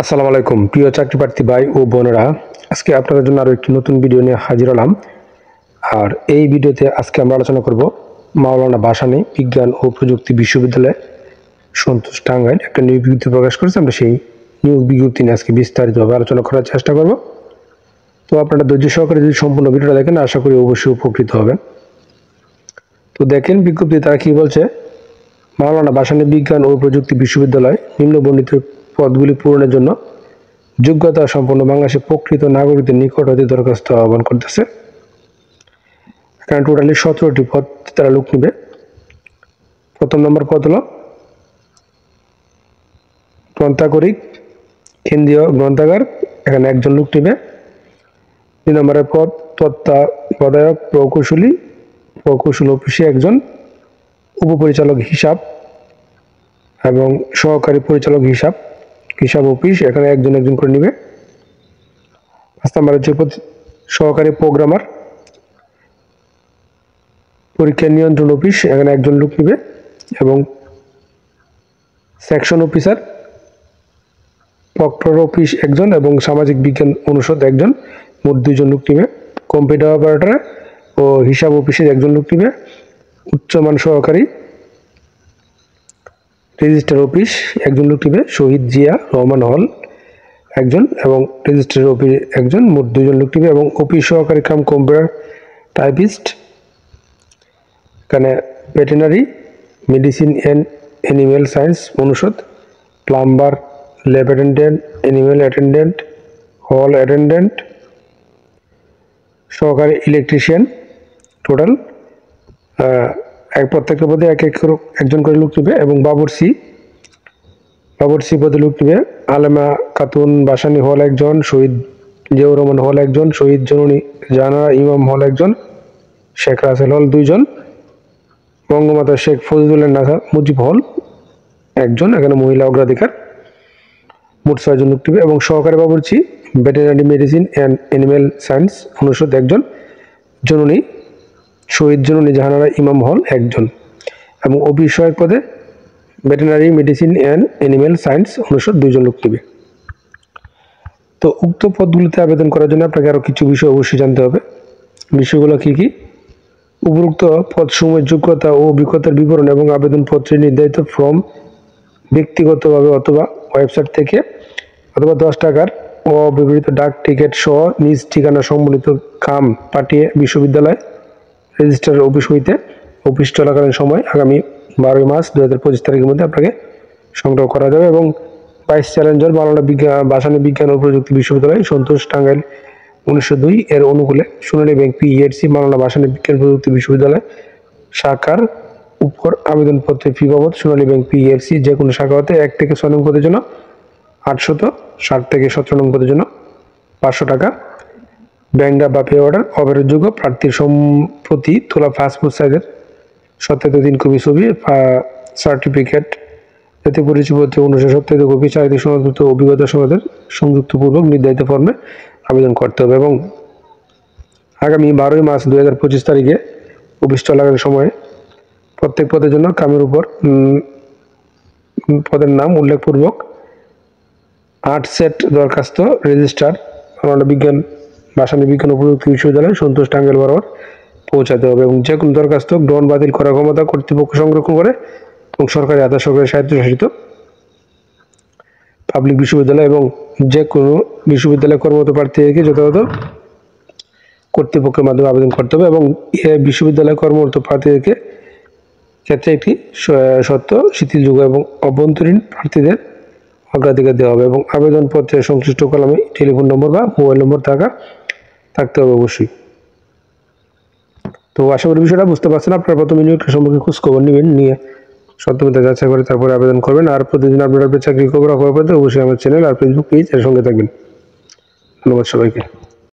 আসসালামু আলাইকুম প্রিয় চাকরি প্রার্থী ভাই ও বোনেরা, আজকে আপনাদের জন্য আরো একটি নতুন ভিডিও নিয়ে হাজির হলাম। আর এই ভিডিওতে আজকে আমরা আলোচনা করব মাওলানা ভাসানী বিজ্ঞান ও প্রযুক্তি বিশ্ববিদ্যালয় সন্তোষ টাঙ্গাইল একটা নিয়োগ বিজ্ঞপ্তি প্রকাশ করেছে। আমরা সেই নিয়োগ বিজ্ঞপ্তি নিয়ে আজকে বিস্তারিতভাবে আলোচনা করার চেষ্টা করব। তো আপনারা ধৈর্য সহকারে যদি সম্পূর্ণ ভিডিওটা দেখেন, আশা করি অবশ্যই উপকৃত হবেন। তো দেখেন বিজ্ঞপ্তি তারা কি বলছে। মাওলানা ভাসানী বিজ্ঞান ও প্রযুক্তি বিশ্ববিদ্যালয় নিম্নবর্ণিত পদগুলি পূরণের জন্য যোগ্যতা সম্পন্ন বাংলাদেশের প্রকৃত নাগরিকদের নিকট হতে দরখাস্ত আহ্বান করতেছে। এখানে টোটালি 17টি পদ তারা লোক নেবে। প্রথম নম্বর পদ হলো গ্রন্থাগারিক কেন্দ্রীয় গ্রন্থাগার, এখানে একজন লোক নেবে। 2 নম্বরের পদ তত্ত্বাবধায়ক প্রকৌশল অফিসে একজন, উপপরিচালক হিসাব এবং সহকারী পরিচালক হিসাব অফিস, এখানে একজন করে নেবে। 5 নম্বর হচ্ছে সহকারী প্রোগ্রামার পরীক্ষা নিয়ন্ত্রণ অফিস, এখানে একজন লোক নেবে। এবং সেকশন অফিসার প্রক্টর অফিস একজন এবং সামাজিক বিজ্ঞান অনুষদ একজন, মোট 2 জন লোক নেবে। কম্পিউটার অপারেটর ও হিসাব অফিসের একজন লোক নেবে। উচ্চমান সহকারী রেজিস্ট্রার অফিস একজন লোক নেবে। শহীদ জিয়া রহমান হল একজন এবং রেজিস্ট্রার অফিস একজন, মোট 2 জন লোক নেবে। এবং অফিস সহকারী কাম কম্পিউটার টাইপিস্ট, এখানে veterinary medicine and animal science অনুষদ, plumber, lab attendant, animal attendant, hall attendant, সহকারী ইলেকট্রিশিয়ান। টোটাল প্রত্যেকটা পদে একজন করে লোক নেবে। এবং বাবুর্চি পদে লোক নেবে। আলেমা খাতুন ভাসানী হল একজন, শহীদ জিয়াউর রহমান হল একজন, শহীদ জননী জাহানারা ইমাম হল একজন, শেখ রাসেল হল 2 জন, বঙ্গমাতা শেখ ফজিলুন্নেছা মুজিব হল একজন, এখানে মহিলা অগ্রাধিকার, মোট 6 জন লোক নেবে। এবং সহকারী বাবুর্চি veterinary medicine and animal science অনুষদ একজন, শহীদ জননী জাহানারা ইমাম হল একজন। এবং অফিস সহায়ক পদে veterinary medicine and animal science অনুষদ 2 জন লোক নেবে। তো উক্ত পদগুলিতে আবেদন করার জন্য আপনাকে আরও কিছু বিষয় অবশ্যই জানতে হবে। বিষয়গুলো কি কি? উপরোক্ত পদসমূহের যোগ্যতা ও অভিজ্ঞতার বিবরণ এবং আবেদনপত্রে নির্ধারিত ফর্ম ব্যক্তিগতভাবে অথবা ওয়েবসাইট থেকে অথবা 10 টাকার অব্যবহৃত ডাক টিকিট সহ নিজ ঠিকানা সম্বলিত কাম পাঠিয়ে বিশ্ববিদ্যালয় রেজিস্ট্রার অফিস হইতে অফিস চলাকালীন সময় আগামী 12 মার্চ 2025 তারিখের মধ্যে আপনাকে সংগ্রহ করা যাবে। এবং 22 চ্যালেঞ্জার মাওলানা ভাসানী বিজ্ঞান ও প্রযুক্তি বিশ্ববিদ্যালয় সন্তোষ টাঙ্গাইল 1902 এর অনুকূলে সোনালী ব্যাংক PERC মাওলানা ভাসানী বিজ্ঞান প্রযুক্তি বিশ্ববিদ্যালয় শাখার উপর আবেদনপত্রের ফি বাবদ সোনালী ব্যাংক PERC যে কোনো শাখা হতে 1 থেকে 6 নং পদের জন্য 860 থেকে 17 নং পদের জন্য 500 টাকা, ব্যাংক বা পে অর্ডার, অবরোধযোগ্য প্রার্থীর সম্প্রতি তোলা পাসপোর্ট সাইজের সত্যায়িত 3 কপি ছবি, সার্টিফিকেট, জাতীয় পরিচয়পত্র 1970 কপি, চারিদিক সনদপত্র, অভিজ্ঞতা সনদের সংযুক্তপূর্বক নির্ধারিত ফর্মে আবেদন করতে হবে। এবং আগামী 12 মার্চ 2025 তারিখে অফিস চলাকালীন সময়ে প্রত্যেক পদের জন্য কামের উপর পদের নাম উল্লেখপূর্বক 8 সেট দরখাস্ত রেজিস্ট্রার মাওলানা ভাসানী বিজ্ঞান ও প্রযুক্তি বিশ্ববিদ্যালয় সন্তোষ টাঙ্গাইল বরাবর পৌঁছাতে হবে। এবং যে কোনো দরখাস্ত গ্রহণ বাতিল করার ক্ষমতা কর্তৃপক্ষ সংরক্ষণ করে এবং সরকারি আধা সরকারি স্বায়ত্তশাসিত পাবলিক বিশ্ববিদ্যালয় এবং যে কোনো বিশ্ববিদ্যালয় কর্মরত প্রার্থীকে যথাযথ কর্তৃপক্ষের মাধ্যমে আবেদন করতে হবে। এবং বিশ্ববিদ্যালয় কর্মরত প্রার্থীদেরকে ক্ষেত্রে একটি শর্ত শিথিলযোগ্য এবং অভ্যন্তরীণ প্রার্থীদের অগ্রাধিকার দেওয়া হবে। এবং আবেদনপত্রের সংশ্লিষ্ট কলামে টেলিফোন নম্বর বা মোবাইল নম্বর থাকতে হবে অবশ্যই। তো আশা করি বিষয়টা বুঝতে পারছেন। আপনারা প্রথমে নিয়োগটা সম্পর্কে খোঁজখবর নেবেন, নিয়ে সত্যতা যাচাই করে তারপরে আবেদন করবেন। আর প্রতিদিন আপনারা চাকরি খবর অবশ্যই আমার চ্যানেল আর ফেসবুক পেজ এর সঙ্গে থাকবেন। ধন্যবাদ সবাইকে।